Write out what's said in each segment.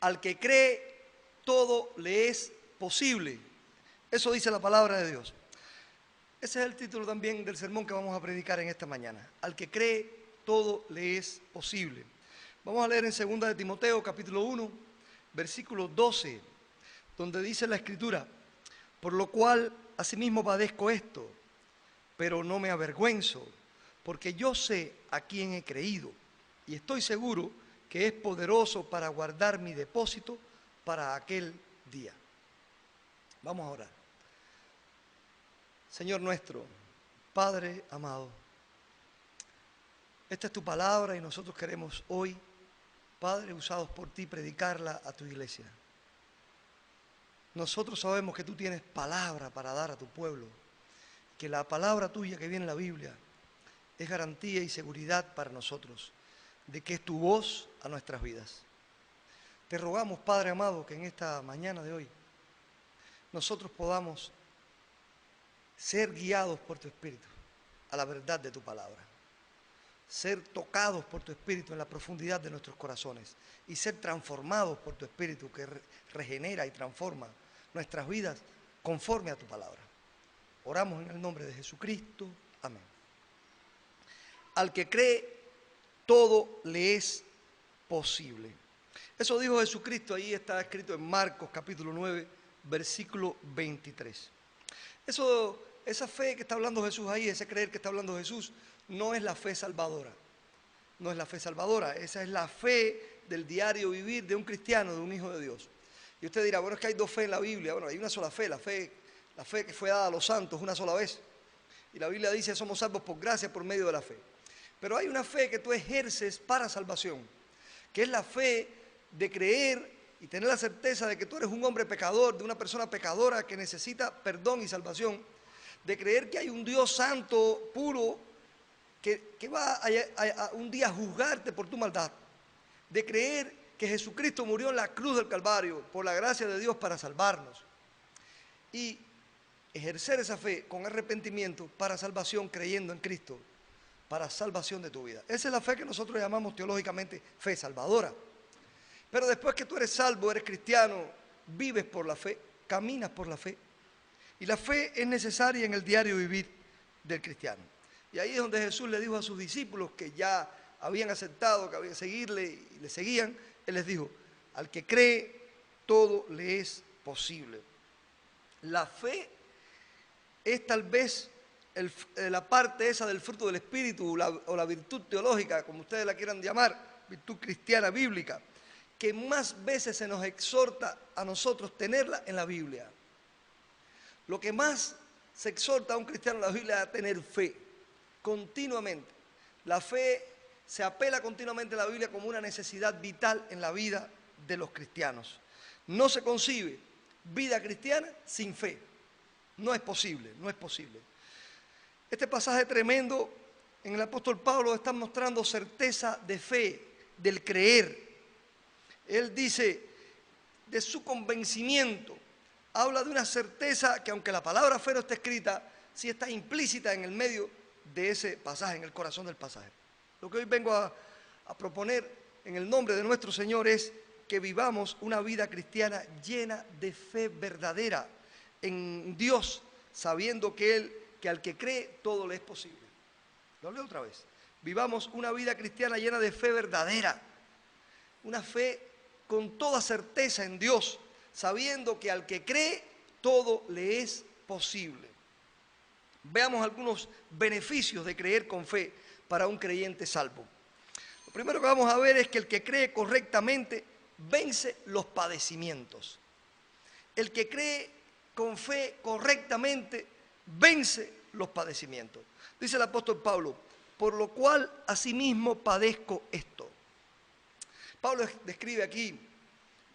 Al que cree, todo le es posible. Eso dice la palabra de Dios. Ese es el título también del sermón que vamos a predicar en esta mañana. Al que cree, todo le es posible. Vamos a leer en 2 de Timoteo, capítulo 1, versículo 12, donde dice la Escritura: por lo cual asimismo padezco esto, pero no me avergüenzo, porque yo sé a quién he creído, y estoy seguro que es poderoso para guardar mi depósito para aquel día. Vamos a orar. Señor nuestro, Padre amado, esta es tu palabra y nosotros queremos hoy, Padre, usados por ti, predicarla a tu iglesia. Nosotros sabemos que tú tienes palabra para dar a tu pueblo, que la palabra tuya que viene en la Biblia es garantía y seguridad para nosotros, de que es tu voz a nuestras vidas. Te rogamos, Padre amado, que en esta mañana de hoy nosotros podamos ser guiados por tu Espíritu a la verdad de tu palabra, ser tocados por tu Espíritu en la profundidad de nuestros corazones y ser transformados por tu Espíritu que regenera y transforma nuestras vidas conforme a tu palabra. Oramos en el nombre de Jesucristo. Amén. Al que cree, todo le es posible. Eso dijo Jesucristo, ahí está escrito en Marcos capítulo 9, versículo 23. Esa fe que está hablando Jesús ahí, ese creer que está hablando Jesús, no es la fe salvadora. No es la fe salvadora, esa es la fe del diario vivir de un cristiano, de un hijo de Dios. Y usted dirá, bueno, es que hay dos fe en la Biblia. Bueno, hay una sola fe, la fe que fue dada a los santos una sola vez. Y la Biblia dice, somos salvos por gracia por medio de la fe. Pero hay una fe que tú ejerces para salvación, que es la fe de creer y tener la certeza de que tú eres un hombre pecador, de una persona pecadora que necesita perdón y salvación, de creer que hay un Dios santo, puro, que va a un día a juzgarte por tu maldad, de creer que Jesucristo murió en la cruz del Calvario por la gracia de Dios para salvarnos, y ejercer esa fe con arrepentimiento para salvación, creyendo en Cristo, para salvación de tu vida. Esa es la fe que nosotros llamamos teológicamente fe salvadora. Pero después que tú eres salvo, eres cristiano, vives por la fe, caminas por la fe. Y la fe es necesaria en el diario vivir del cristiano. Y ahí es donde Jesús le dijo a sus discípulos que ya habían aceptado, que habían que seguirle y le seguían. Él les dijo, al que cree, todo le es posible. La fe es tal vez la parte esa del fruto del Espíritu o la virtud teológica, como ustedes la quieran llamar, virtud cristiana bíblica, que más veces se nos exhorta a nosotros tenerla en la Biblia. Lo que más se exhorta a un cristiano en la Biblia es a tener fe, continuamente. La fe se apela continuamente en la Biblia como una necesidad vital en la vida de los cristianos. No se concibe vida cristiana sin fe. No es posible, no es posible. Este pasaje tremendo en el apóstol Pablo está mostrando certeza de fe, del creer. Él dice de su convencimiento, habla de una certeza que aunque la palabra fe no está escrita, sí está implícita en el medio de ese pasaje, en el corazón del pasaje. Lo que hoy vengo a proponer en el nombre de nuestro Señor es que vivamos una vida cristiana llena de fe verdadera en Dios, sabiendo que al que cree todo le es posible. Lo leo otra vez. Vivamos una vida cristiana llena de fe verdadera, una fe con toda certeza en Dios, sabiendo que al que cree todo le es posible. Veamos algunos beneficios de creer con fe para un creyente salvo. Lo primero que vamos a ver es que el que cree correctamente vence los padecimientos. El que cree con fe correctamente vence los padecimientos. Dice el apóstol Pablo, por lo cual asimismo padezco esto. Pablo describe aquí,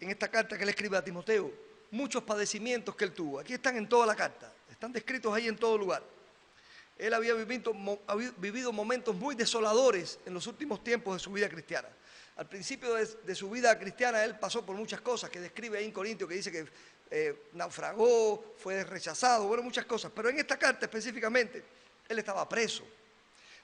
en esta carta que él escribe a Timoteo, muchos padecimientos que él tuvo. Aquí están en toda la carta, están descritos ahí en todo lugar. Él había vivido momentos muy desoladores en los últimos tiempos de su vida cristiana. Al principio de su vida cristiana él pasó por muchas cosas que describe ahí en Corintios, que dice que naufragó, fue rechazado, bueno, muchas cosas. Pero en esta carta específicamente, él estaba preso.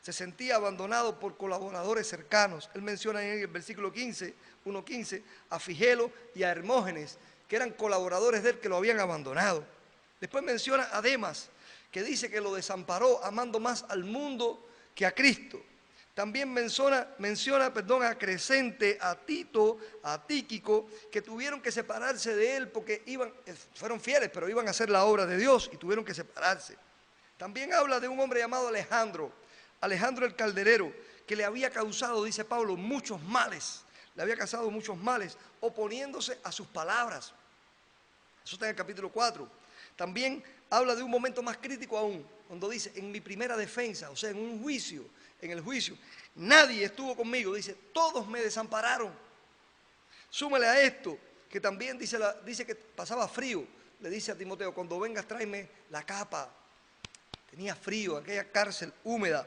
Se sentía abandonado por colaboradores cercanos. Él menciona en el versículo 15, 1:15, a Figelo y a Hermógenes, que eran colaboradores de él que lo habían abandonado. Después menciona a Demas, que dice que lo desamparó amando más al mundo que a Cristo. También menciona a Crescente, a Tito, a Tíquico, que tuvieron que separarse de él porque fueron fieles, pero iban a hacer la obra de Dios y tuvieron que separarse. También habla de un hombre llamado Alejandro el calderero, que le había causado, dice Pablo, muchos males. Le había causado muchos males, oponiéndose a sus palabras. Eso está en el capítulo 4. También habla de un momento más crítico aún, cuando dice, en mi primera defensa, o sea, en un juicio, en el juicio, nadie estuvo conmigo, dice, todos me desampararon. Súmale a esto, que también dice que pasaba frío, le dice a Timoteo, cuando vengas tráeme la capa. Tenía frío, aquella cárcel húmeda,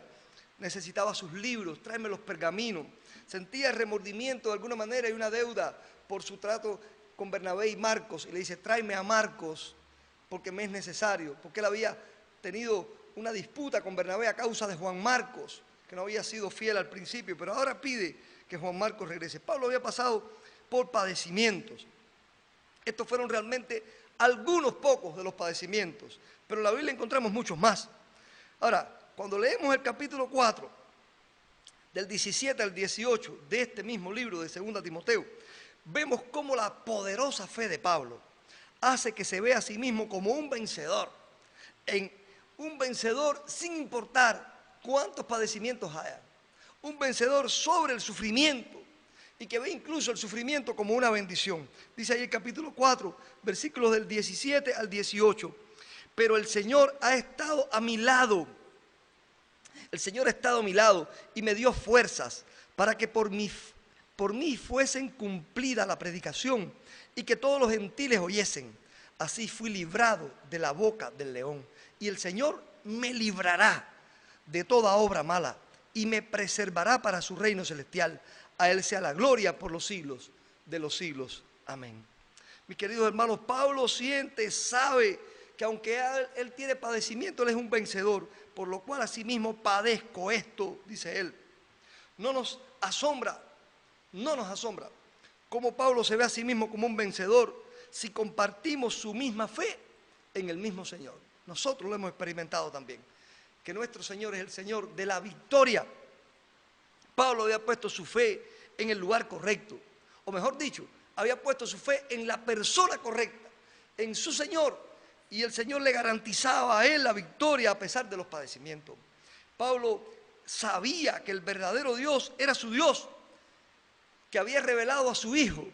necesitaba sus libros, tráeme los pergaminos. Sentía remordimiento de alguna manera y una deuda por su trato con Bernabé y Marcos, y le dice, tráeme a Marcos, porque me es necesario, porque él había tenido una disputa con Bernabé a causa de Juan Marcos, que no había sido fiel al principio, pero ahora pide que Juan Marcos regrese. Pablo había pasado por padecimientos. Estos fueron realmente algunos pocos de los padecimientos, pero en la Biblia encontramos muchos más. Ahora, cuando leemos el capítulo 4, del 17 al 18 de este mismo libro de 2 Timoteo, vemos cómo la poderosa fe de Pablo hace que se vea a sí mismo como un vencedor, un vencedor sin importar cuántos padecimientos haya, un vencedor sobre el sufrimiento y que ve incluso el sufrimiento como una bendición. Dice ahí el capítulo 4, versículos del 17 al 18, pero el Señor ha estado a mi lado. El Señor ha estado a mi lado y me dio fuerzas para que por mí fuesen cumplida la predicación y que todos los gentiles oyesen. Así fui librado de la boca del león. Y el Señor me librará de toda obra mala y me preservará para su reino celestial. A Él sea la gloria por los siglos de los siglos. Amén. Mis queridos hermanos, Pablo sabe que aunque él tiene padecimiento, él es un vencedor, por lo cual asimismo padezco esto, dice él. No nos asombra cómo Pablo se ve a sí mismo como un vencedor si compartimos su misma fe en el mismo Señor. Nosotros lo hemos experimentado también, que nuestro Señor es el Señor de la victoria. Pablo había puesto su fe en el lugar correcto, o mejor dicho, había puesto su fe en la persona correcta, en su Señor, y el Señor le garantizaba a él la victoria a pesar de los padecimientos. Pablo sabía que el verdadero Dios era su Dios, que había revelado a su Hijo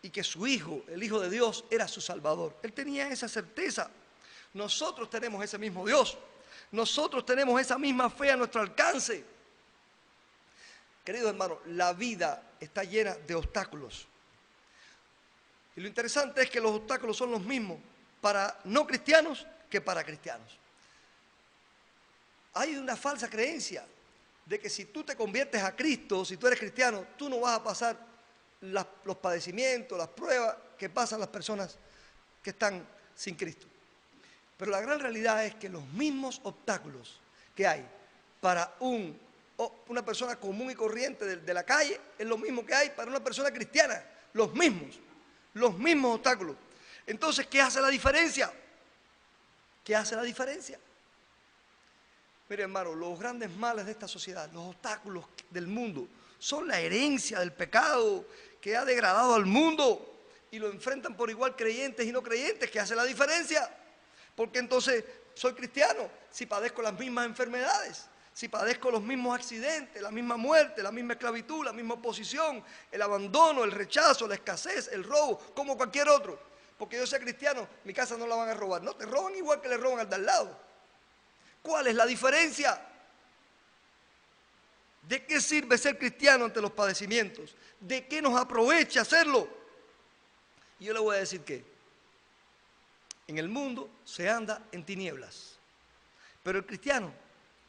y que su Hijo, el Hijo de Dios, era su Salvador. Él tenía esa certeza. Nosotros tenemos ese mismo Dios. Nosotros tenemos esa misma fe a nuestro alcance. Queridos hermanos, la vida está llena de obstáculos. Y lo interesante es que los obstáculos son los mismos para no cristianos que para cristianos. Hay una falsa creencia de que si tú te conviertes a Cristo, si tú eres cristiano, tú no vas a pasar los padecimientos, las pruebas que pasan las personas que están sin Cristo. Pero la gran realidad es que los mismos obstáculos que hay para una persona común y corriente de la calle es lo mismo que hay para una persona cristiana, los mismos obstáculos. Entonces, ¿qué hace la diferencia? ¿Qué hace la diferencia? Mire, hermano, los grandes males de esta sociedad, los obstáculos del mundo, son la herencia del pecado que ha degradado al mundo y lo enfrentan por igual creyentes y no creyentes. ¿Qué hace la diferencia? Porque entonces soy cristiano si padezco las mismas enfermedades, si padezco los mismos accidentes, la misma muerte, la misma esclavitud, la misma oposición, el abandono, el rechazo, la escasez, el robo, como cualquier otro. Porque yo sea cristiano, mi casa no la van a robar. No, te roban igual que le roban al de al lado. ¿Cuál es la diferencia? ¿De qué sirve ser cristiano ante los padecimientos? ¿De qué nos aprovecha hacerlo? Y yo le voy a decir que en el mundo se anda en tinieblas, pero el cristiano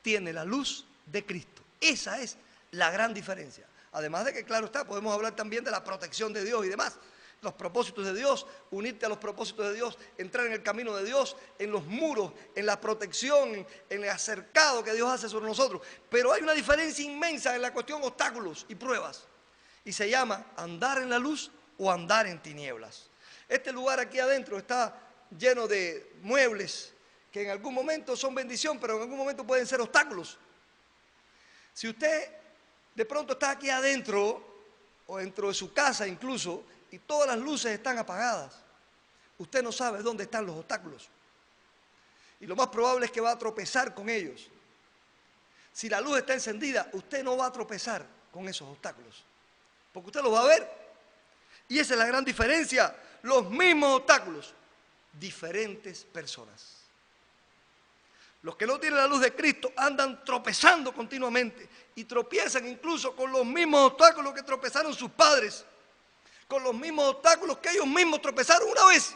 tiene la luz de Cristo. Esa es la gran diferencia. Además de que, claro está, podemos hablar también de la protección de Dios y demás. los propósitos de Dios, unirte a los propósitos de Dios, entrar en el camino de Dios, en los muros, en la protección, en el acercado que Dios hace sobre nosotros. Pero hay una diferencia inmensa en la cuestión obstáculos y pruebas. Y se llama andar en la luz o andar en tinieblas. Este lugar aquí adentro está lleno de muebles que en algún momento son bendición, pero en algún momento pueden ser obstáculos. Si usted de pronto está aquí adentro, o dentro de su casa incluso, y todas las luces están apagadas, usted no sabe dónde están los obstáculos. Y lo más probable es que va a tropezar con ellos. Si la luz está encendida, usted no va a tropezar con esos obstáculos, porque usted los va a ver. Y esa es la gran diferencia. Los mismos obstáculos, diferentes personas. Los que no tienen la luz de Cristo andan tropezando continuamente y tropiezan incluso con los mismos obstáculos que tropezaron sus padres, con los mismos obstáculos que ellos mismos tropezaron una vez.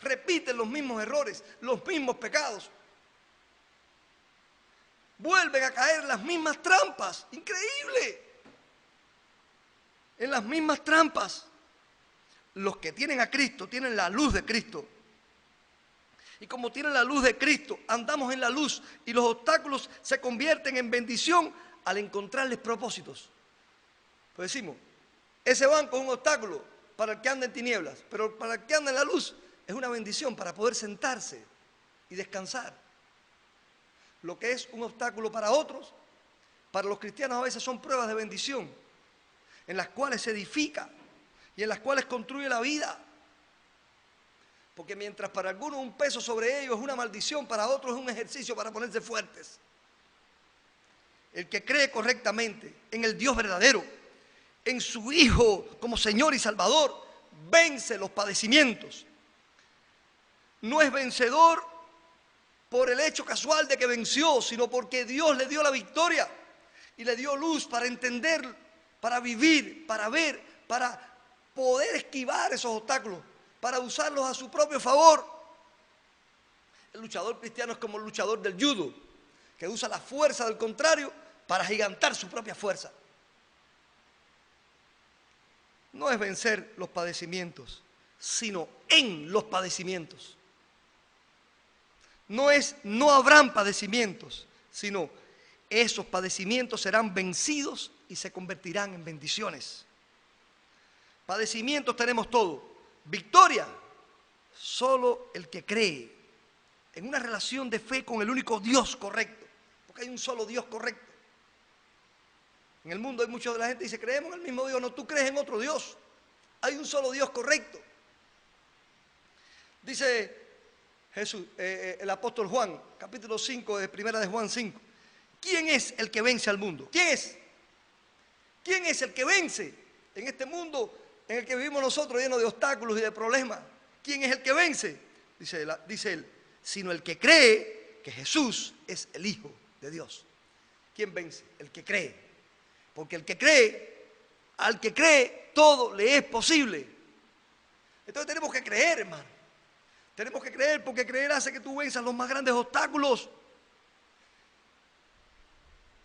Repiten los mismos errores, los mismos pecados. Vuelven a caer en las mismas trampas. Increíble. En las mismas trampas. Los que tienen a Cristo tienen la luz de Cristo. Y como tienen la luz de Cristo, andamos en la luz y los obstáculos se convierten en bendición al encontrarles propósitos. Pues decimos, ese banco es un obstáculo para el que anda en tinieblas, pero para el que anda en la luz es una bendición para poder sentarse y descansar. Lo que es un obstáculo para otros, para los cristianos a veces son pruebas de bendición, en las cuales se edifica y en las cuales construye la vida. Porque mientras para algunos un peso sobre ellos es una maldición, para otros es un ejercicio para ponerse fuertes. El que cree correctamente en el Dios verdadero, en su Hijo como Señor y Salvador, vence los padecimientos. No es vencedor por el hecho casual de que venció, sino porque Dios le dio la victoria y le dio luz para entender, para vivir, para ver, para poder esquivar esos obstáculos, para usarlos a su propio favor. El luchador cristiano es como el luchador del judo, que usa la fuerza del contrario para agigantar su propia fuerza. No es vencer los padecimientos, sino en los padecimientos. No es no habrán padecimientos, sino esos padecimientos serán vencidos y se convertirán en bendiciones. Padecimientos tenemos todo. Victoria, solo el que cree en una relación de fe con el único Dios correcto, porque hay un solo Dios correcto. En el mundo hay mucha de la gente que dice, creemos en el mismo Dios. No, tú crees en otro Dios. Hay un solo Dios correcto. Dice Jesús, el apóstol Juan, capítulo 5 de primera de Juan 5. ¿Quién es el que vence al mundo? ¿Quién es? ¿Quién es el que vence en este mundo en el que vivimos nosotros, lleno de obstáculos y de problemas? ¿Quién es el que vence? Dice él, sino el que cree que Jesús es el Hijo de Dios. ¿Quién vence? El que cree. Porque el que cree, al que cree, todo le es posible. Entonces tenemos que creer, hermano. Tenemos que creer, porque creer hace que tú venzas los más grandes obstáculos.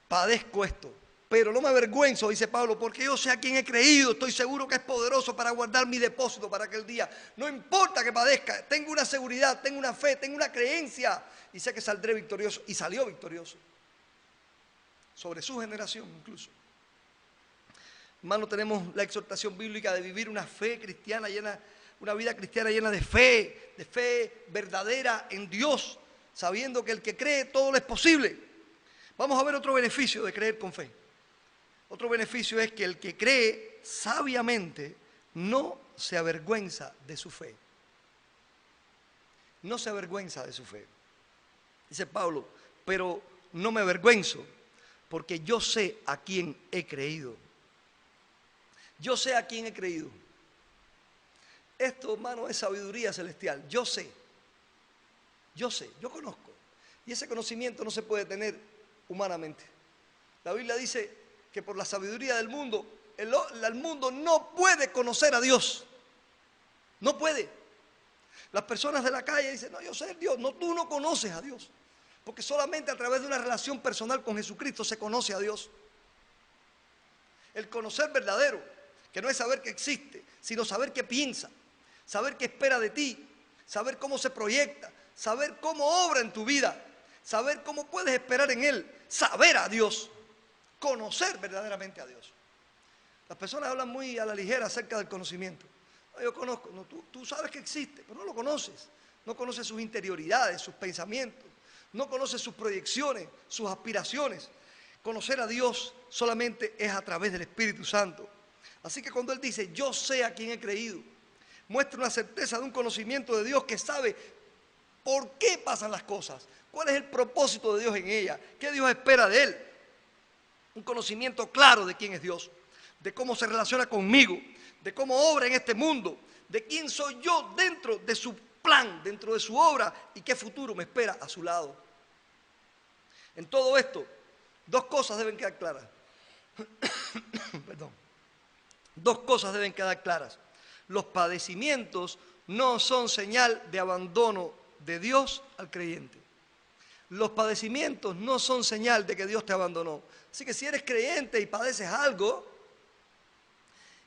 Padezco esto, pero no me avergüenzo, dice Pablo, porque yo sé a quién he creído. Estoy seguro que es poderoso para guardar mi depósito para aquel día. No importa que padezca, tengo una seguridad, tengo una fe, tengo una creencia y sé que saldré victorioso. Y salió victorioso sobre su generación incluso. Hermano, tenemos la exhortación bíblica de vivir una fe cristiana llena, una vida cristiana llena de fe verdadera en Dios, sabiendo que el que cree todo le es posible. Vamos a ver otro beneficio de creer con fe. Otro beneficio es que el que cree sabiamente no se avergüenza de su fe. No se avergüenza de su fe. Dice Pablo, pero no me avergüenzo porque yo sé a quién he creído. Yo sé a quién he creído. Esto, hermano, es sabiduría celestial. Yo sé, yo conozco. Y ese conocimiento no se puede tener humanamente. La Biblia dice que por la sabiduría del mundo, el mundo no puede conocer a Dios. No puede. Las personas de la calle dicen, no, yo sé Dios. No, tú no conoces a Dios. Porque solamente a través de una relación personal con Jesucristo se conoce a Dios. El conocer verdadero, que no es saber que existe, sino saber qué piensa, saber qué espera de ti, saber cómo se proyecta, saber cómo obra en tu vida, saber cómo puedes esperar en Él, saber a Dios, conocer verdaderamente a Dios. Las personas hablan muy a la ligera acerca del conocimiento. No, yo conozco, no, tú sabes que existe, pero no lo conoces. No conoces sus interioridades, sus pensamientos, no conoces sus proyecciones, sus aspiraciones. Conocer a Dios solamente es a través del Espíritu Santo. Así que cuando Él dice, yo sé a quién he creído, muestra una certeza de un conocimiento de Dios que sabe por qué pasan las cosas, cuál es el propósito de Dios en ellas, qué Dios espera de Él. Un conocimiento claro de quién es Dios, de cómo se relaciona conmigo, de cómo obra en este mundo, de quién soy yo dentro de su plan, dentro de su obra y qué futuro me espera a su lado. En todo esto, dos cosas deben quedar claras. Perdón. Dos cosas deben quedar claras. Los padecimientos no son señal de abandono de Dios al creyente. Los padecimientos no son señal de que Dios te abandonó. Así que si eres creyente y padeces algo,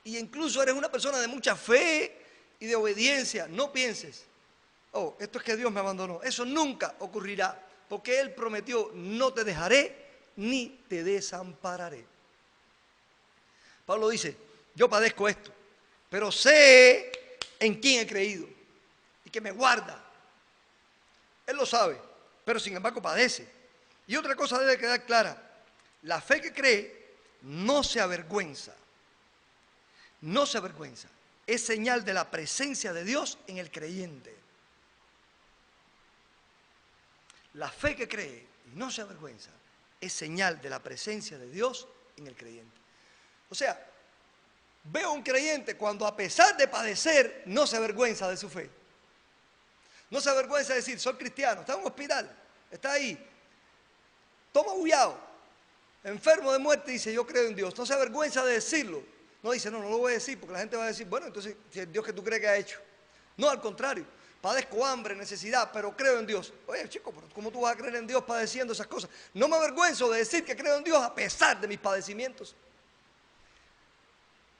y incluso eres una persona de mucha fe y de obediencia, no pienses, oh, esto es que Dios me abandonó. Eso nunca ocurrirá, porque Él prometió, no te dejaré ni te desampararé. Pablo dice, yo padezco esto, pero sé en quién he creído y que me guarda. Él lo sabe, pero sin embargo padece. Y otra cosa debe quedar clara, la fe que cree no se avergüenza. No se avergüenza. Es señal de la presencia de Dios en el creyente. La fe que cree y no se avergüenza es señal de la presencia de Dios en el creyente. O sea, veo a un creyente cuando a pesar de padecer no se avergüenza de su fe. No se avergüenza de decir, soy cristiano, está en un hospital, está ahí, toma bullado, enfermo de muerte y dice, yo creo en Dios. No se avergüenza de decirlo. No dice, no lo voy a decir porque la gente va a decir, bueno, entonces, si el Dios que tú crees que ha hecho. No, al contrario, padezco hambre, necesidad, pero creo en Dios. Oye, chico, pero ¿cómo tú vas a creer en Dios padeciendo esas cosas? No me avergüenzo de decir que creo en Dios a pesar de mis padecimientos.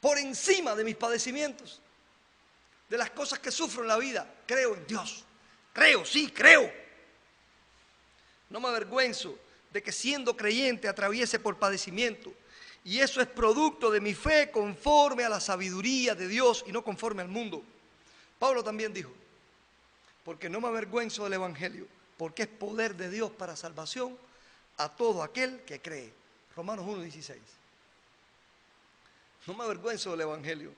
Por encima de mis padecimientos, de las cosas que sufro en la vida, creo en Dios. Creo, sí, creo. No me avergüenzo de que siendo creyente atraviese por padecimiento. Y eso es producto de mi fe conforme a la sabiduría de Dios y no conforme al mundo. Pablo también dijo, porque no me avergüenzo del Evangelio, porque es poder de Dios para salvación a todo aquel que cree. Romanos 1:16. No me avergüenzo del Evangelio,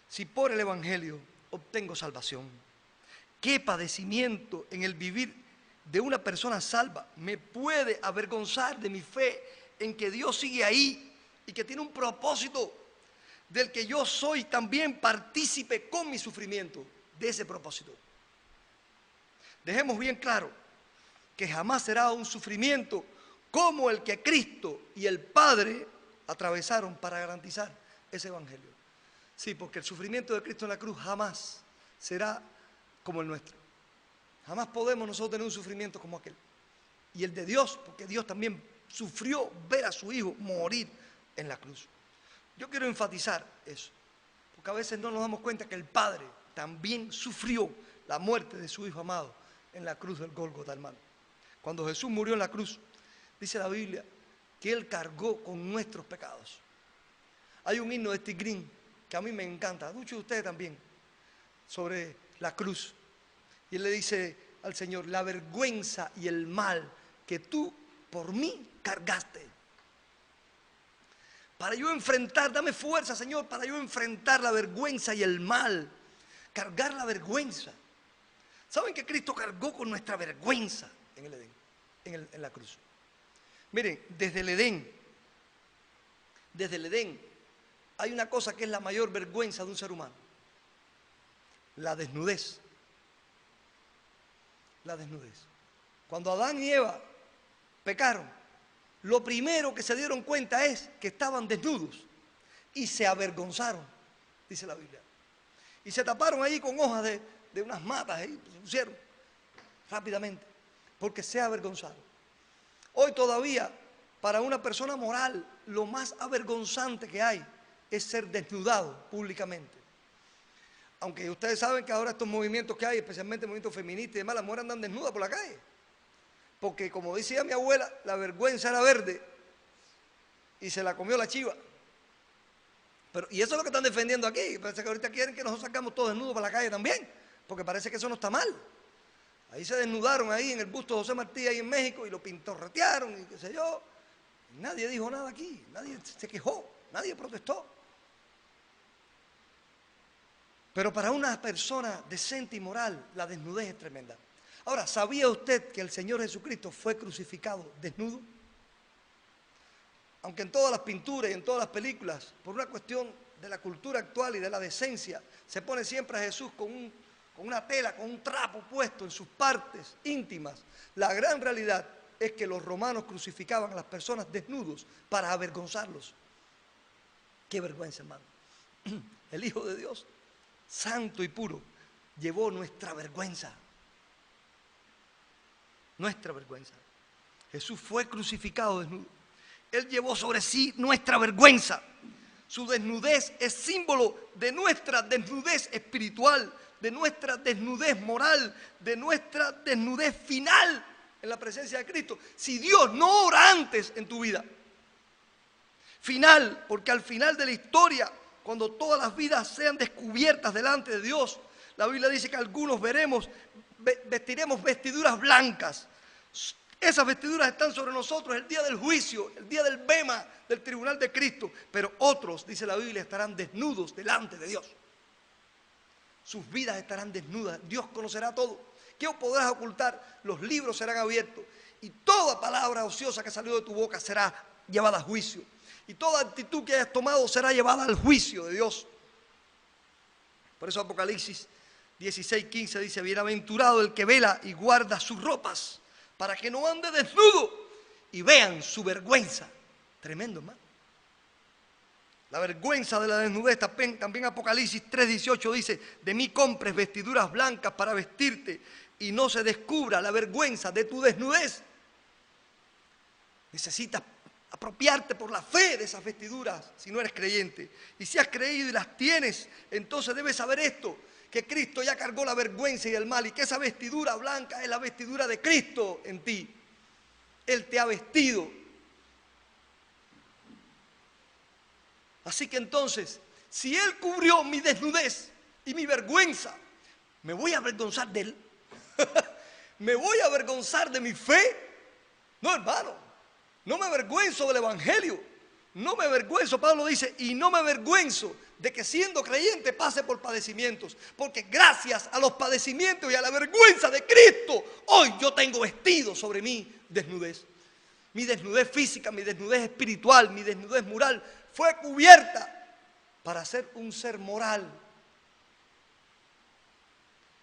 si por el Evangelio obtengo salvación. ¿Qué padecimiento en el vivir de una persona salva me puede avergonzar de mi fe en que Dios sigue ahí y que tiene un propósito del que yo soy también partícipe con mi sufrimiento de ese propósito? Dejemos bien claro que jamás será un sufrimiento como el que Cristo y el Padre atravesaron para garantizar ese Evangelio. Sí, porque el sufrimiento de Cristo en la cruz jamás será como el nuestro. Jamás podemos nosotros tener un sufrimiento como aquel. Y el de Dios, porque Dios también sufrió ver a su Hijo morir en la cruz. Yo quiero enfatizar eso, porque a veces no nos damos cuenta que el Padre también sufrió la muerte de su Hijo amado en la cruz del Gólgota, hermano. Cuando Jesús murió en la cruz, dice la Biblia que Él cargó con nuestros pecados. Hay un himno de Steve Green que a mí me encanta, muchos de ustedes también, sobre la cruz. Y él le dice al Señor, la vergüenza y el mal que tú por mí cargaste. Para yo enfrentar, dame fuerza, Señor, para yo enfrentar la vergüenza y el mal. Cargar la vergüenza. ¿Saben que Cristo cargó con nuestra vergüenza en el Edén, en la cruz? Miren, desde el Edén, hay una cosa que es la mayor vergüenza de un ser humano. La desnudez. La desnudez. Cuando Adán y Eva pecaron, lo primero que se dieron cuenta es que estaban desnudos y se avergonzaron, dice la Biblia. Y se taparon ahí con hojas de unas matas, ahí se pusieron rápidamente, porque se avergonzaron. Hoy todavía, para una persona moral, lo más avergonzante que hay es ser desnudado públicamente. Aunque ustedes saben que ahora estos movimientos que hay, especialmente movimientos feministas y demás, las mujeres andan desnudas por la calle. Porque como decía mi abuela, la vergüenza era verde y se la comió la chiva. Y eso es lo que están defendiendo aquí. Parece que ahorita quieren que nosotros sacamos todos desnudos para la calle también, porque parece que eso no está mal. Ahí se desnudaron ahí en el busto de José Martí, ahí en México, y lo pintorretearon y qué sé yo. Nadie dijo nada aquí, nadie se quejó, nadie protestó. Pero para una persona decente y moral, la desnudez es tremenda. Ahora, ¿sabía usted que el Señor Jesucristo fue crucificado desnudo? Aunque en todas las pinturas y en todas las películas, por una cuestión de la cultura actual y de la decencia, se pone siempre a Jesús con una tela, con un trapo puesto en sus partes íntimas. La gran realidad es que los romanos crucificaban a las personas desnudos para avergonzarlos. ¡Qué vergüenza, hermano! El Hijo de Dios, santo y puro, llevó nuestra vergüenza. Nuestra vergüenza. Jesús fue crucificado desnudo. Él llevó sobre sí nuestra vergüenza. Su desnudez es símbolo de nuestra desnudez espiritual, de nuestra desnudez moral, de nuestra desnudez final en la presencia de Cristo. Si Dios no ora antes en tu vida, final, porque al final de la historia, cuando todas las vidas sean descubiertas delante de Dios, la Biblia dice que algunos vestiremos vestiduras blancas. Esas vestiduras están sobre nosotros el día del juicio, el día del bema, del tribunal de Cristo. Pero otros, dice la Biblia, estarán desnudos delante de Dios. Sus vidas estarán desnudas. Dios conocerá todo. ¿Qué podrás ocultar? Los libros serán abiertos. Y toda palabra ociosa que salió de tu boca será llevada a juicio. Y toda actitud que hayas tomado será llevada al juicio de Dios. Por eso Apocalipsis 16:15 dice: bienaventurado el que vela y guarda sus ropas, para que no ande desnudo y vean su vergüenza. Tremendo, hermano. La vergüenza de la desnudez. También Apocalipsis 3:18 dice: de mí compres vestiduras blancas para vestirte y no se descubra la vergüenza de tu desnudez. Necesitas apropiarte por la fe de esas vestiduras si no eres creyente. Y si has creído y las tienes, entonces debes saber esto: que Cristo ya cargó la vergüenza y el mal, y que esa vestidura blanca es la vestidura de Cristo en ti. Él te ha vestido. Así que entonces, si Él cubrió mi desnudez y mi vergüenza, ¿me voy a avergonzar de Él? ¿Me voy a avergonzar de mi fe? No, hermano, no me avergüenzo del Evangelio. No me avergüenzo, Pablo dice, y no me avergüenzo de que siendo creyente pase por padecimientos, porque gracias a los padecimientos y a la vergüenza de Cristo, hoy yo tengo vestido sobre mí desnudez. Mi desnudez física, mi desnudez espiritual, mi desnudez moral fue cubierta para ser un ser moral.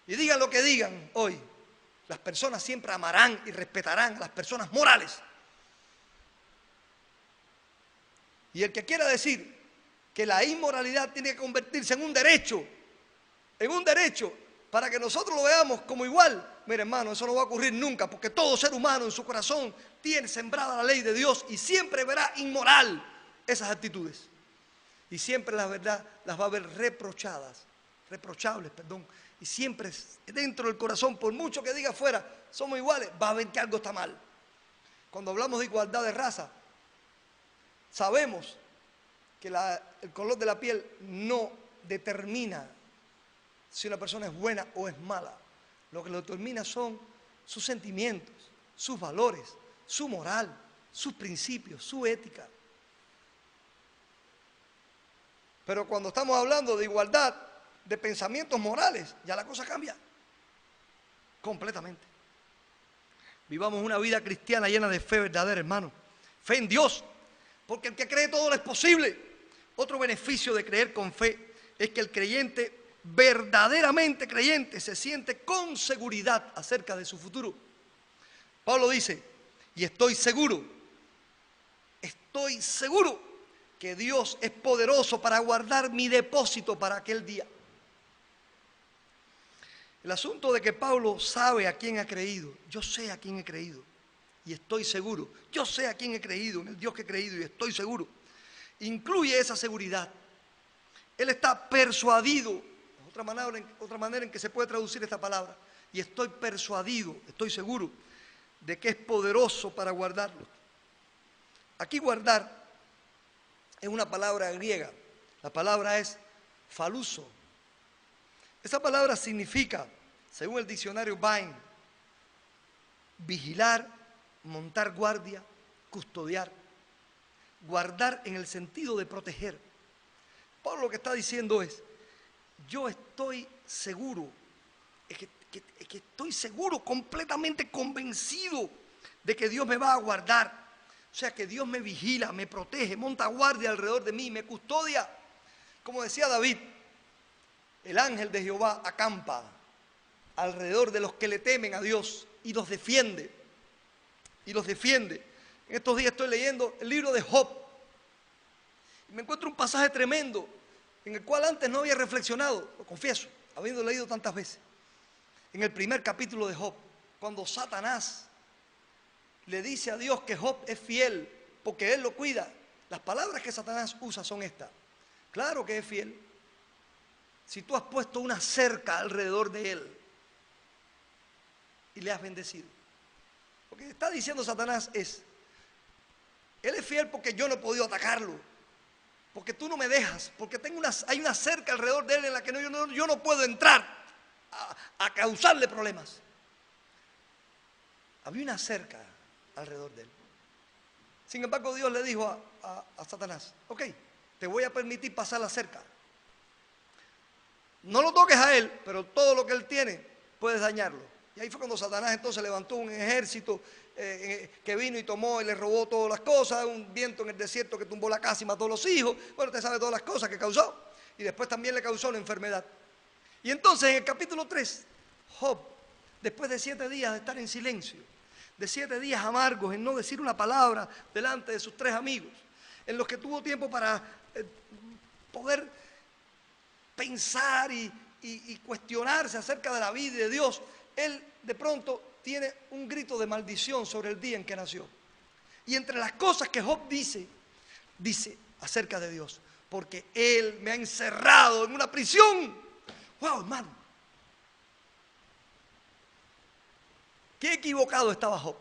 Y digan lo que digan hoy, las personas siempre amarán y respetarán a las personas morales. Y el que quiera decir que la inmoralidad tiene que convertirse en un derecho para que nosotros lo veamos como igual, mire, hermano, eso no va a ocurrir nunca, porque todo ser humano en su corazón tiene sembrada la ley de Dios y siempre verá inmoral esas actitudes. Y siempre la verdad las va a ver reprochables, y siempre dentro del corazón, por mucho que diga afuera, somos iguales, va a ver que algo está mal. Cuando hablamos de igualdad de raza, sabemos que el color de la piel no determina si una persona es buena o es mala. Lo que lo determina son sus sentimientos, sus valores, su moral, sus principios, su ética. Pero cuando estamos hablando de igualdad de pensamientos morales, ya la cosa cambia completamente. Vivamos una vida cristiana llena de fe verdadera, hermano. Fe en Dios, porque el que cree todo es posible. Otro beneficio de creer con fe es que el creyente, verdaderamente creyente, se siente con seguridad acerca de su futuro. Pablo dice, y estoy seguro que Dios es poderoso para guardar mi depósito para aquel día. El asunto de que Pablo sabe a quién ha creído, yo sé a quién he creído y estoy seguro, yo sé a quién he creído, en el Dios que he creído y estoy seguro, incluye esa seguridad Él está persuadido, otra manera en que se puede traducir esta palabra, y estoy persuadido, estoy seguro de que es poderoso para guardarlo. Aquí guardar es una palabra griega, la palabra es faluso. Esa palabra significa, según el diccionario Vine, vigilar, montar guardia, custodiar. Guardar en el sentido de proteger. Pablo lo que está diciendo es, yo estoy seguro, es que estoy seguro, completamente convencido de que Dios me va a guardar. O sea, que Dios me vigila, me protege, monta guardia alrededor de mí, me custodia. Como decía David, el ángel de Jehová acampa alrededor de los que le temen a Dios y los defiende. Y los defiende. En estos días estoy leyendo el libro de Job. Y me encuentro un pasaje tremendo en el cual antes no había reflexionado, lo confieso, habiendo leído tantas veces. En el primer capítulo de Job, cuando Satanás le dice a Dios que Job es fiel porque él lo cuida. Las palabras que Satanás usa son estas. Claro que es fiel. Si tú has puesto una cerca alrededor de él y le has bendecido. Lo que está diciendo Satanás es, él es fiel porque yo no he podido atacarlo, porque tú no me dejas, porque hay una cerca alrededor de él en la que yo no puedo entrar a causarle problemas. Había una cerca alrededor de él. Sin embargo, Dios le dijo a Satanás, ok, te voy a permitir pasar la cerca. No lo toques a él, pero todo lo que él tiene, puedes dañarlo. Y ahí fue cuando Satanás entonces levantó un ejército que vino y tomó y le robó todas las cosas, un viento en el desierto que tumbó la casa y mató a los hijos. Bueno, usted sabe todas las cosas que causó. Y después también le causó una enfermedad. Y entonces en el capítulo 3, Job, después de 7 días de estar en silencio, de 7 días amargos en no decir una palabra delante de sus 3 amigos, en los que tuvo tiempo para poder pensar y cuestionarse acerca de la vida y de Dios, él de pronto tiene un grito de maldición sobre el día en que nació. Y entre las cosas que Job dice acerca de Dios, porque él me ha encerrado en una prisión. ¡Wow, hermano! Qué equivocado estaba Job.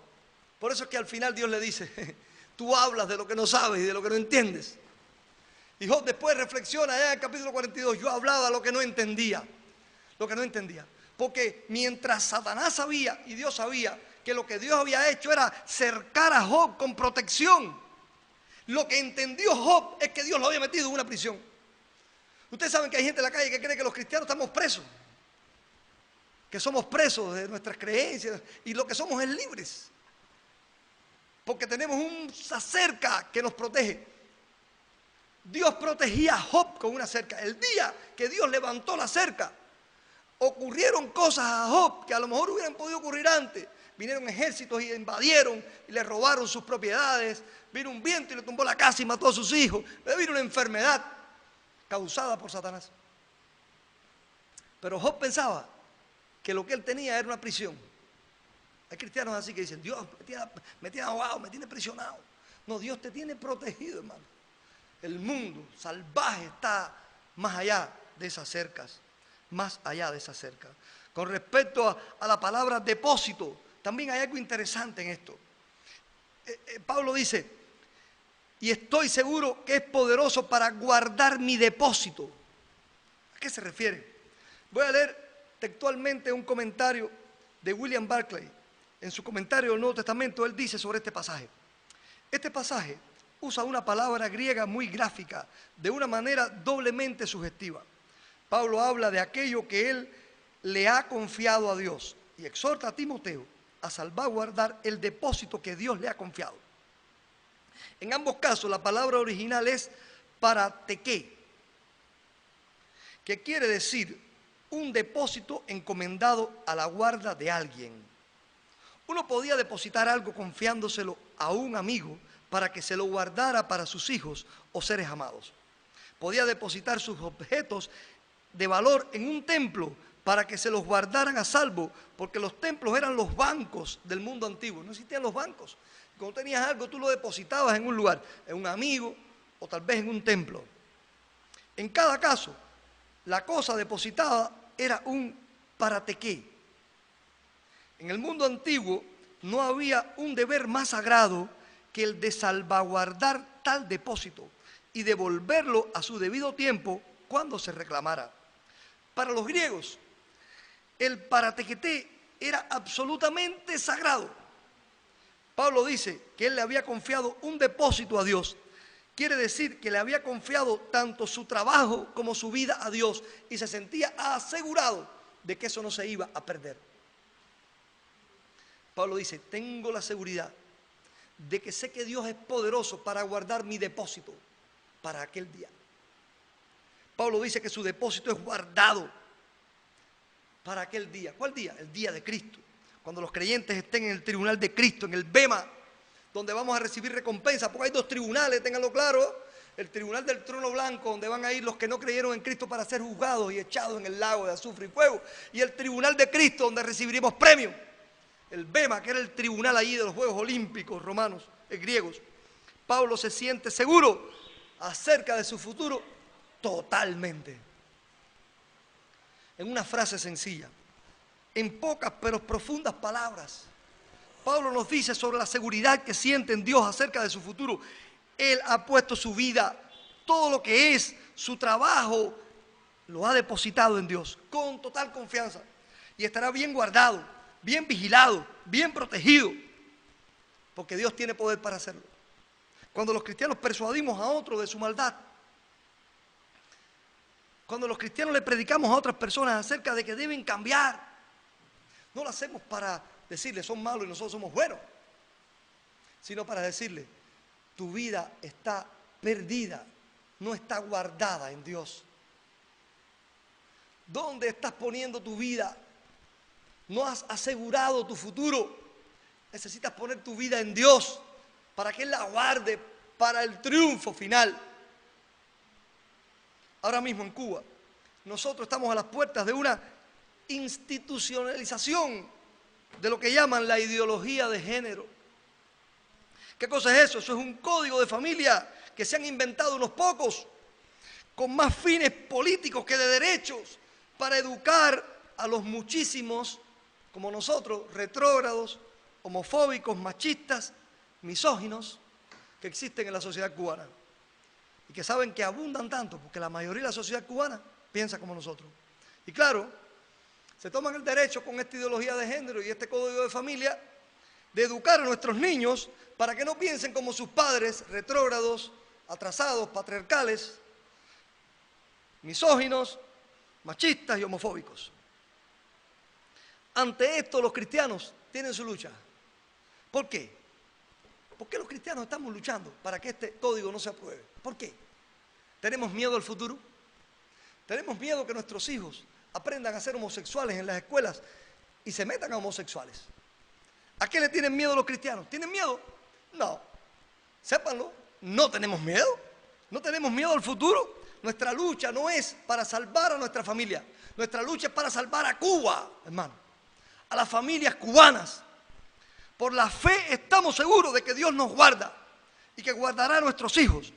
Por eso es que al final Dios le dice, tú hablas de lo que no sabes y de lo que no entiendes. Y Job después reflexiona allá en el capítulo 42, yo hablaba lo que no entendía. Lo que no entendía. Porque mientras Satanás sabía y Dios sabía que lo que Dios había hecho era cercar a Job con protección, lo que entendió Job es que Dios lo había metido en una prisión. Ustedes saben que hay gente en la calle que cree que los cristianos estamos presos, que somos presos de nuestras creencias y lo que somos es libres, porque tenemos una cerca que nos protege. Dios protegía a Job con una cerca. El día que Dios levantó la cerca, ocurrieron cosas a Job que a lo mejor hubieran podido ocurrir antes. Vinieron ejércitos y invadieron y le robaron sus propiedades. Vino un viento y le tumbó la casa y mató a sus hijos. Le vino una enfermedad causada por Satanás. Pero Job pensaba que lo que él tenía era una prisión. Hay cristianos así que dicen, Dios me tiene ahogado, me tiene prisionado. No, Dios te tiene protegido, hermano. El mundo salvaje está más allá de esas cercas. Más allá de esa cerca. Con respecto a la palabra depósito, también hay algo interesante en esto. Pablo dice, y estoy seguro que es poderoso para guardar mi depósito. ¿A qué se refiere? Voy a leer textualmente un comentario de William Barclay. En su comentario del Nuevo Testamento, él dice sobre este pasaje. Este pasaje usa una palabra griega muy gráfica, de una manera doblemente sugestiva. Pablo habla de aquello que él le ha confiado a Dios y exhorta a Timoteo a salvaguardar el depósito que Dios le ha confiado. En ambos casos la palabra original es parateké, que quiere decir un depósito encomendado a la guarda de alguien. Uno podía depositar algo confiándoselo a un amigo para que se lo guardara para sus hijos o seres amados. Podía depositar sus objetos de valor en un templo para que se los guardaran a salvo, porque los templos eran los bancos del mundo antiguo. No existían los bancos. Cuando tenías algo, tú lo depositabas en un lugar, en un amigo o tal vez en un templo. En cada caso, la cosa depositada era un paratequé. En el mundo antiguo no había un deber más sagrado que el de salvaguardar tal depósito y devolverlo a su debido tiempo cuando se reclamara. Para los griegos, el paratequeté era absolutamente sagrado. Pablo dice que él le había confiado un depósito a Dios. Quiere decir que le había confiado tanto su trabajo como su vida a Dios y se sentía asegurado de que eso no se iba a perder. Pablo dice, tengo la seguridad de que sé que Dios es poderoso para guardar mi depósito para aquel día. Pablo dice que su depósito es guardado para aquel día. ¿Cuál día? El día de Cristo. Cuando los creyentes estén en el tribunal de Cristo, en el Bema, donde vamos a recibir recompensa, porque hay dos tribunales, ténganlo claro. El tribunal del trono blanco, donde van a ir los que no creyeron en Cristo para ser juzgados y echados en el lago de azufre y fuego. Y el tribunal de Cristo, donde recibiremos premios. El Bema, que era el tribunal allí de los Juegos Olímpicos romanos, griegos. Pablo se siente seguro acerca de su futuro totalmente. En una frase sencilla, en pocas pero profundas palabras, Pablo nos dice sobre la seguridad que siente en Dios acerca de su futuro. Él ha puesto su vida, todo lo que es, su trabajo, lo ha depositado en Dios con total confianza. Y estará bien guardado, bien vigilado, bien protegido, porque Dios tiene poder para hacerlo. Cuando los cristianos persuadimos a otros de su maldad, cuando los cristianos le predicamos a otras personas acerca de que deben cambiar, no lo hacemos para decirles son malos y nosotros somos buenos, sino para decirles tu vida está perdida, no está guardada en Dios. ¿Dónde estás poniendo tu vida? No has asegurado tu futuro. Necesitas poner tu vida en Dios para que Él la guarde para el triunfo final. Ahora mismo en Cuba, nosotros estamos a las puertas de una institucionalización de lo que llaman la ideología de género. ¿Qué cosa es eso? Eso es un código de familia que se han inventado unos pocos con más fines políticos que de derechos para educar a los muchísimos, como nosotros, retrógrados, homofóbicos, machistas, misóginos que existen en la sociedad cubana y que saben que abundan tanto porque la mayoría de la sociedad cubana piensa como nosotros. Y claro, se toman el derecho con esta ideología de género y este código de familia de educar a nuestros niños para que no piensen como sus padres, retrógrados, atrasados, patriarcales, misóginos, machistas y homofóbicos. Ante esto los cristianos tienen su lucha. ¿Por qué? ¿Por qué los cristianos estamos luchando para que este código no se apruebe? ¿Por qué? ¿Tenemos miedo al futuro? ¿Tenemos miedo que nuestros hijos aprendan a ser homosexuales en las escuelas y se metan a homosexuales? ¿A qué le tienen miedo los cristianos? ¿Tienen miedo? No. Sépanlo, no tenemos miedo. No tenemos miedo al futuro. Nuestra lucha no es para salvar a nuestra familia. Nuestra lucha es para salvar a Cuba, hermano. A las familias cubanas. Por la fe estamos seguros de que Dios nos guarda y que guardará a nuestros hijos.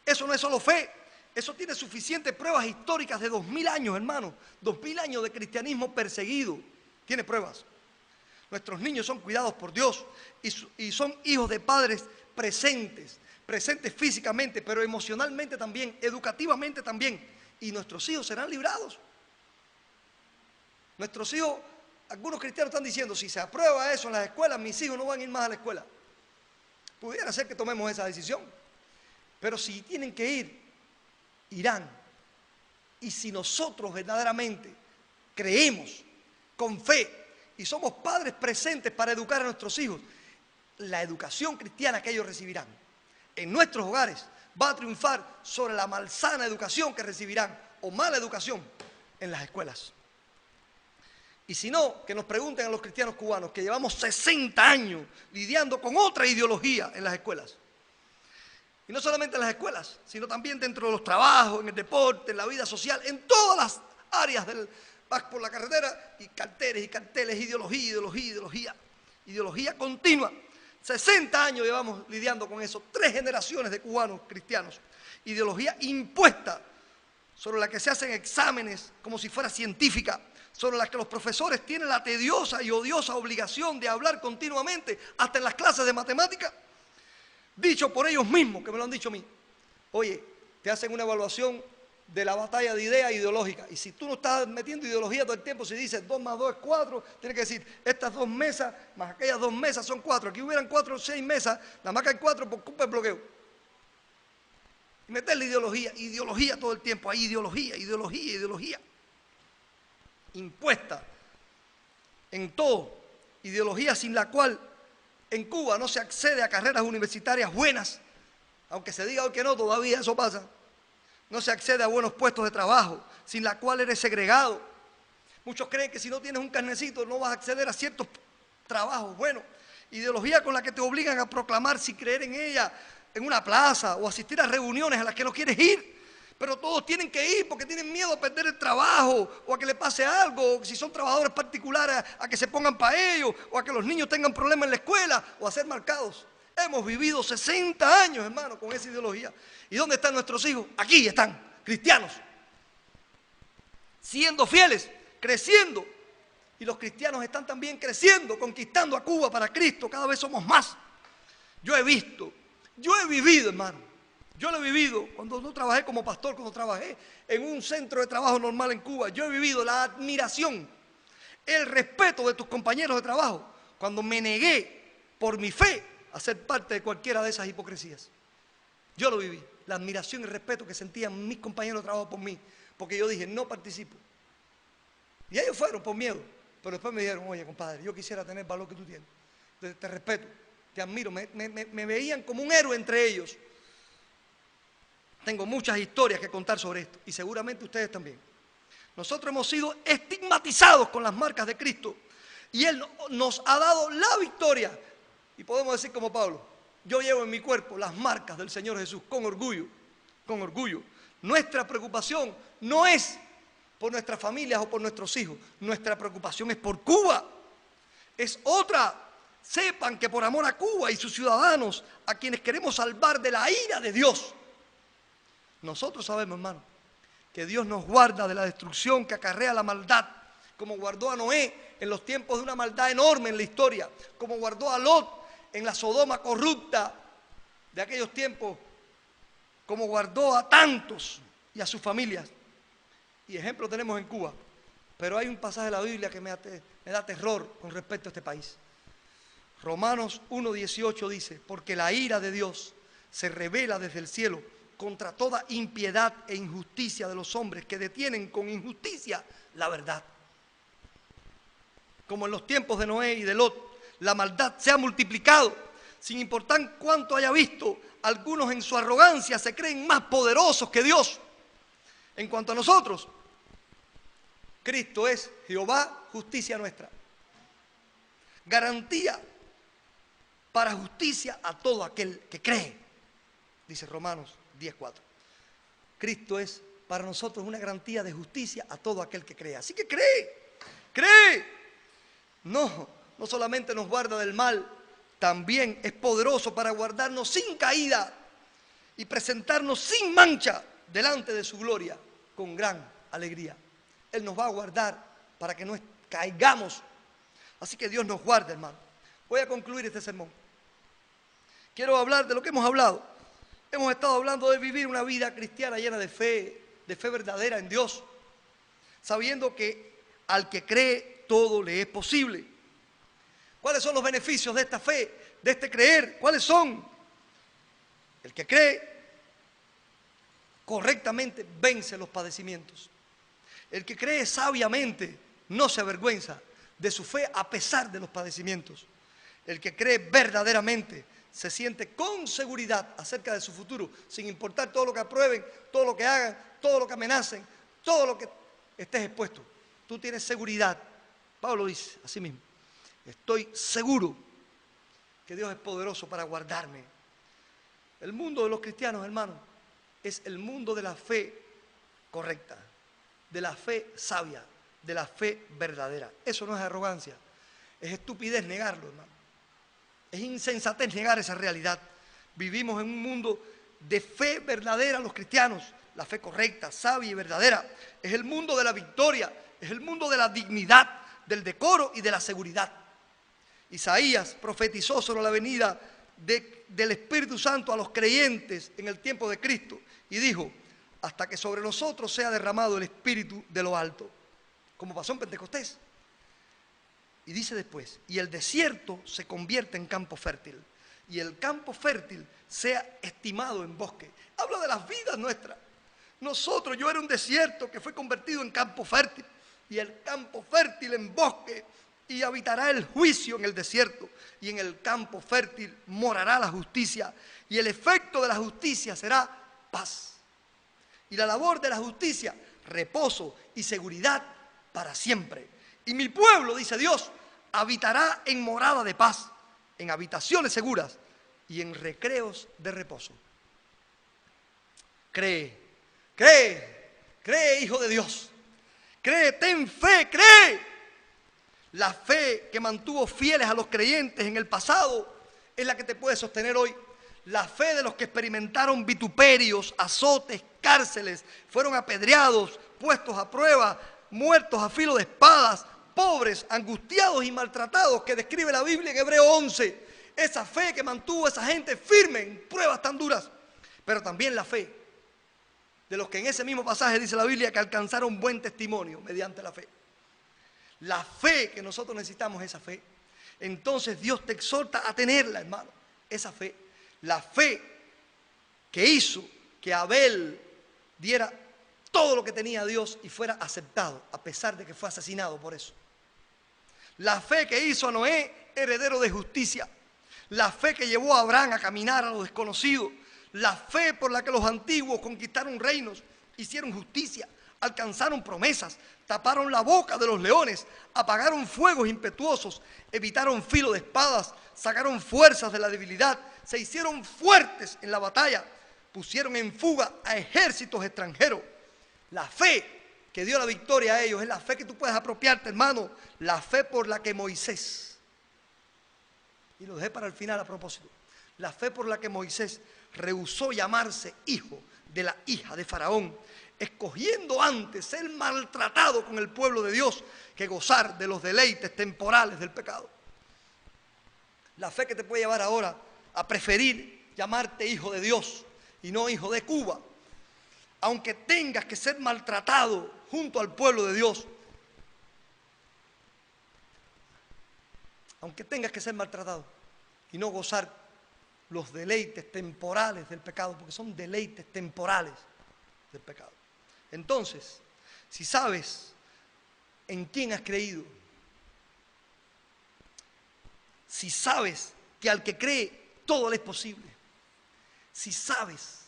Eso no es solo fe, eso tiene suficientes pruebas históricas de 2000 años, hermano. 2000 años de cristianismo perseguido. Tiene pruebas. Nuestros niños son cuidados por Dios y son hijos de padres presentes físicamente, pero emocionalmente también, educativamente también. Y nuestros hijos serán librados. Nuestros hijos, algunos cristianos están diciendo, si se aprueba eso en las escuelas, mis hijos no van a ir más a la escuela. Pudiera ser que tomemos esa decisión. Pero si tienen que ir, irán. Y si nosotros verdaderamente creemos con fe y somos padres presentes para educar a nuestros hijos, la educación cristiana que ellos recibirán en nuestros hogares va a triunfar sobre la malsana educación que recibirán o mala educación en las escuelas. Y si no, que nos pregunten a los cristianos cubanos que llevamos 60 años lidiando con otra ideología en las escuelas. Y no solamente en las escuelas, sino también dentro de los trabajos, en el deporte, en la vida social, en todas las áreas del... Vas por la carretera y carteles, ideología continua. 60 años llevamos lidiando con eso, 3 generaciones de cubanos cristianos. Ideología impuesta sobre la que se hacen exámenes como si fuera científica, sobre la que los profesores tienen la tediosa y odiosa obligación de hablar continuamente, hasta en las clases de matemática, dicho por ellos mismos, que me lo han dicho a mí. Oye, te hacen una evaluación de la batalla de ideas ideológicas, y si tú no estás metiendo ideología todo el tiempo, si dices 2 más 2 es 4, tienes que decir, estas 2 mesas más aquellas 2 mesas son 4, aquí hubieran 4 o 6 mesas, nada más que hay 4 por culpa del bloqueo. Y meterle ideología todo el tiempo, hay ideología, impuesta en todo, ideología sin la cual en Cuba no se accede a carreras universitarias buenas, aunque se diga hoy que no, todavía eso pasa. No se accede a buenos puestos de trabajo, sin la cual eres segregado. Muchos creen que si no tienes un carnecito no vas a acceder a ciertos trabajos. Bueno, ideología con la que te obligan a proclamar sin creer en ella en una plaza o asistir a reuniones a las que no quieres ir. Pero todos tienen que ir porque tienen miedo a perder el trabajo o a que le pase algo, o si son trabajadores particulares a que se pongan para ellos, o a que los niños tengan problemas en la escuela o a ser marcados. Hemos vivido 60 años, hermano, con esa ideología. ¿Y dónde están nuestros hijos? Aquí están, cristianos, siendo fieles, creciendo. Y los cristianos están también creciendo, conquistando a Cuba para Cristo. Cada vez somos más. Yo he vivido, hermano. Yo lo he vivido cuando no trabajé como pastor, cuando trabajé en un centro de trabajo normal en Cuba. Yo he vivido la admiración, el respeto de tus compañeros de trabajo cuando me negué por mi fe a ser parte de cualquiera de esas hipocresías. Yo lo viví, la admiración y el respeto que sentían mis compañeros de trabajo por mí, porque yo dije, no participo. Y ellos fueron por miedo, pero después me dijeron, oye, compadre, yo quisiera tener el valor que tú tienes. Te respeto, te admiro, me veían como un héroe entre ellos. Tengo muchas historias que contar sobre esto, y seguramente ustedes también. Nosotros hemos sido estigmatizados con las marcas de Cristo, y Él nos ha dado la victoria. Y podemos decir como Pablo, yo llevo en mi cuerpo las marcas del Señor Jesús, con orgullo, con orgullo. Nuestra preocupación no es por nuestras familias o por nuestros hijos, nuestra preocupación es por Cuba, es otra. Sepan que por amor a Cuba y sus ciudadanos, a quienes queremos salvar de la ira de Dios, nosotros sabemos, hermano, que Dios nos guarda de la destrucción que acarrea la maldad, como guardó a Noé en los tiempos de una maldad enorme en la historia, como guardó a Lot en la Sodoma corrupta de aquellos tiempos, como guardó a tantos y a sus familias. Y ejemplo tenemos en Cuba, pero hay un pasaje de la Biblia que me da terror con respecto a este país. Romanos 1:18 dice, porque la ira de Dios se revela desde el cielo contra toda impiedad e injusticia de los hombres que detienen con injusticia la verdad. Como en los tiempos de Noé y de Lot, la maldad se ha multiplicado, sin importar cuánto haya visto. Algunos en su arrogancia se creen más poderosos que Dios. En cuanto a nosotros, Cristo es Jehová, justicia nuestra. Garantía para justicia a todo aquel que cree, dice Romanos 10:4. Cristo es para nosotros una garantía de justicia a todo aquel que cree. Así que cree. No solamente nos guarda del mal, también es poderoso para guardarnos sin caída y presentarnos sin mancha delante de su gloria con gran alegría. Él nos va a guardar para que no caigamos. Así que Dios nos guarda, hermano. Voy a concluir este sermón. Quiero hablar de lo que hemos hablado. Hemos estado hablando de vivir una vida cristiana llena de fe verdadera en Dios, sabiendo que al que cree todo le es posible. ¿Cuáles son los beneficios de esta fe, de este creer? ¿Cuáles son? El que cree correctamente vence los padecimientos. El que cree sabiamente no se avergüenza de su fe a pesar de los padecimientos. El que cree verdaderamente se siente con seguridad acerca de su futuro, sin importar todo lo que aprueben, todo lo que hagan, todo lo que amenacen, todo lo que estés expuesto. Tú tienes seguridad. Pablo dice así mismo, estoy seguro que Dios es poderoso para guardarme. El mundo de los cristianos, hermanos, es el mundo de la fe correcta, de la fe sabia, de la fe verdadera. Eso no es arrogancia, es estupidez negarlo, hermano. Es insensatez negar esa realidad. Vivimos en un mundo de fe verdadera a los cristianos, la fe correcta, sabia y verdadera. Es el mundo de la victoria, es el mundo de la dignidad, del decoro y de la seguridad. Isaías profetizó sobre la venida del Espíritu Santo a los creyentes en el tiempo de Cristo y dijo: hasta que sobre nosotros sea derramado el Espíritu de lo alto, como pasó en Pentecostés. Y dice después: y el desierto se convierte en campo fértil, y el campo fértil sea estimado en bosque. Habla de las vidas nuestras. Nosotros, yo era un desierto que fue convertido en campo fértil, y el campo fértil en bosque, y habitará el juicio en el desierto, y en el campo fértil morará la justicia, y el efecto de la justicia será paz. Y la labor de la justicia, reposo y seguridad para siempre. Y mi pueblo, dice Dios, habitará en morada de paz, en habitaciones seguras y en recreos de reposo. Cree, cree, cree, hijo de Dios. Cree, ten fe, cree. La fe que mantuvo fieles a los creyentes en el pasado es la que te puede sostener hoy. La fe de los que experimentaron vituperios, azotes, cárceles, fueron apedreados, puestos a prueba, muertos a filo de espadas, pobres, angustiados y maltratados, que describe la Biblia en Hebreo 11. Esa fe que mantuvo a esa gente firme en pruebas tan duras. Pero también la fe de los que en ese mismo pasaje dice la Biblia que alcanzaron buen testimonio mediante la fe. La fe que nosotros necesitamos, esa fe. Entonces Dios te exhorta a tenerla, hermano, esa fe. La fe que hizo que Abel diera todo lo que tenía a Dios y fuera aceptado, a pesar de que fue asesinado por eso. La fe que hizo a Noé heredero de justicia. La fe que llevó a Abraham a caminar a lo desconocido. La fe por la que los antiguos conquistaron reinos, hicieron justicia, alcanzaron promesas, taparon la boca de los leones, apagaron fuegos impetuosos, evitaron filo de espadas, sacaron fuerzas de la debilidad, se hicieron fuertes en la batalla, pusieron en fuga a ejércitos extranjeros. La fe que dio la victoria a ellos es la fe que tú puedes apropiarte, hermano. La fe por la que Moisés, y lo dejé para el final a propósito, la fe por la que Moisés rehusó llamarse hijo de la hija de Faraón, escogiendo antes ser maltratado con el pueblo de Dios que gozar de los deleites temporales del pecado. La fe que te puede llevar ahora a preferir llamarte hijo de Dios y no hijo de Cuba, aunque tengas que ser maltratado junto al pueblo de Dios, aunque tengas que ser maltratado y no gozar los deleites temporales del pecado, porque son deleites temporales del pecado. Entonces, si sabes en quién has creído, si sabes que al que cree todo le es posible, si sabes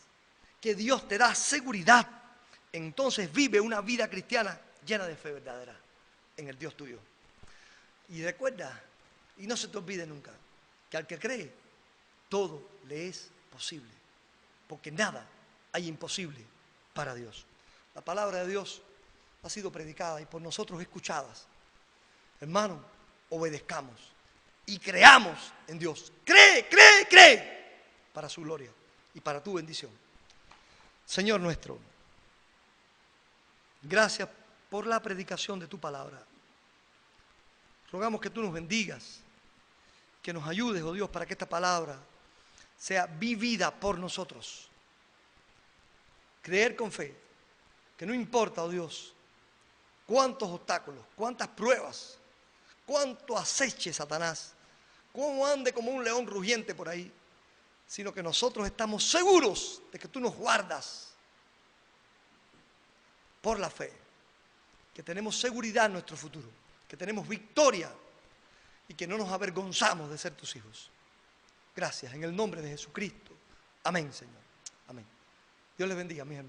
que Dios te da seguridad, entonces vive una vida cristiana llena de fe verdadera en el Dios tuyo. Y recuerda, y no se te olvide nunca, que al que cree todo le es posible, porque nada hay imposible para Dios. La palabra de Dios ha sido predicada y por nosotros escuchadas. Hermano, obedezcamos y creamos en Dios. Cree, cree, cree, para su gloria y para tu bendición. Señor nuestro, gracias por la predicación de tu palabra. Rogamos que tú nos bendigas, que nos ayudes, oh Dios, para que esta palabra sea vivida por nosotros. Creer con fe, que no importa, oh Dios, cuántos obstáculos, cuántas pruebas, cuánto aceche Satanás, cómo ande como un león rugiente por ahí, sino que nosotros estamos seguros de que tú nos guardas por la fe, que tenemos seguridad en nuestro futuro, que tenemos victoria y que no nos avergonzamos de ser tus hijos. Gracias, en el nombre de Jesucristo. Amén, Señor. Amén. Dios les bendiga, mis hermanos.